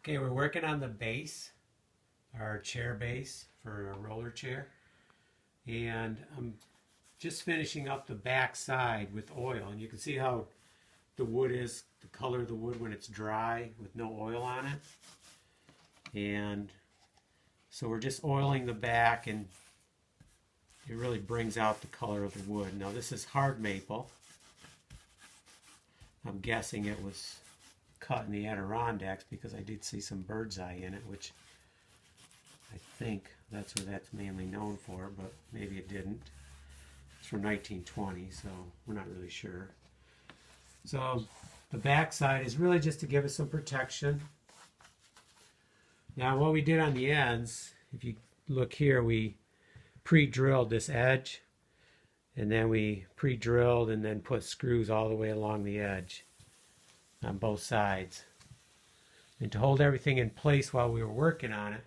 Okay, we're working on the base, our chair base for a roller chair. And I'm just finishing up the back side with oil. And you can see how the wood is, the color of the wood when it's dry with no oil on it. And so we're just oiling the back, and it really brings out the color of the wood. Now this is hard maple. I'm guessing it was cut in the Adirondacks because I did see some bird's eye in it, which I think that's what that's mainly known for, but maybe it didn't. It's from 1920, so we're not really sure. So the back side is really just to give us some protection. Now what we did on the ends, if you look here, we pre-drilled this edge, and then we pre-drilled and then put screws all the way along the edge on both sides. And to hold everything in place while we were working on it,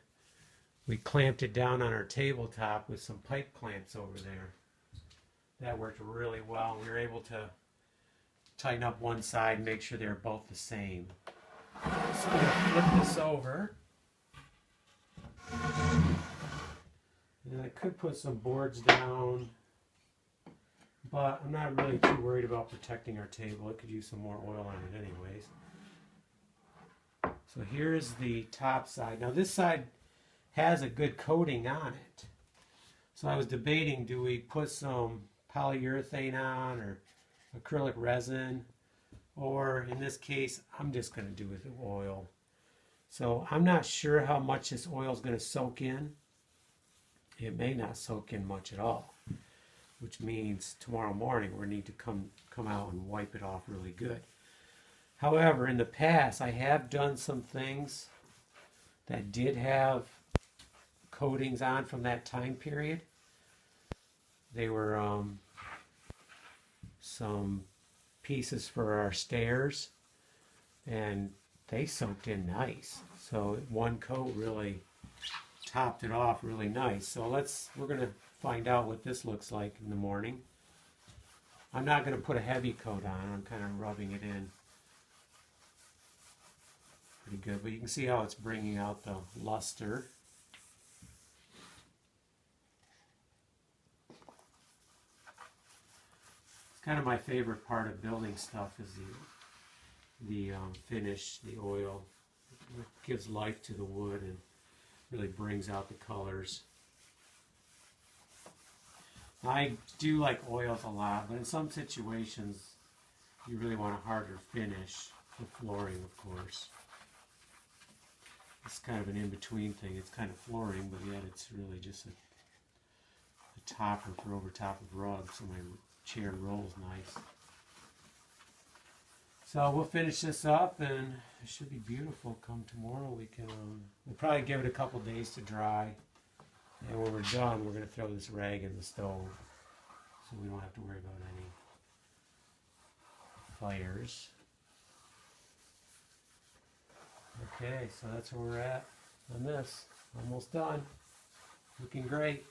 we clamped it down on our tabletop with some pipe clamps over there. That worked really well. We were able to tighten up one side and make sure they're both the same. So I'm going to flip this over. And I could put some boards down, but I'm not really too worried about protecting our table. It could use some more oil on it anyways. So here's the top side. Now this side has a good coating on it. So I was debating, do we put some polyurethane on or acrylic resin, or in this case I'm just going to do it with oil. So I'm not sure how much this oil is going to soak in. It may not soak in much at all, which means tomorrow morning we need to come out and wipe it off really good. However, in the past I have done some things that did have coatings on from that time period. They were some pieces for our stairs, and they soaked in nice. So one coat really topped it off really nice. So we're going to find out what this looks like in the morning. I'm not going to put a heavy coat on. I'm kind of rubbing it in pretty good, but you can see how it's bringing out the luster. It's kind of my favorite part of building stuff is the finish, the oil. It gives life to the wood and really brings out the colors. I do like oils a lot, but in some situations you really want a harder finish. The flooring, of course. It's kind of an in-between thing. It's kind of flooring, but yet it's really just a topper for over top of rug, so my chair rolls nice. So we'll finish this up, and it should be beautiful come tomorrow. We'll probably give it a couple days to dry, and when we're done, we're going to throw this rag in the stove, so we don't have to worry about any fires. Okay, so that's where we're at on this. Almost done. Looking great.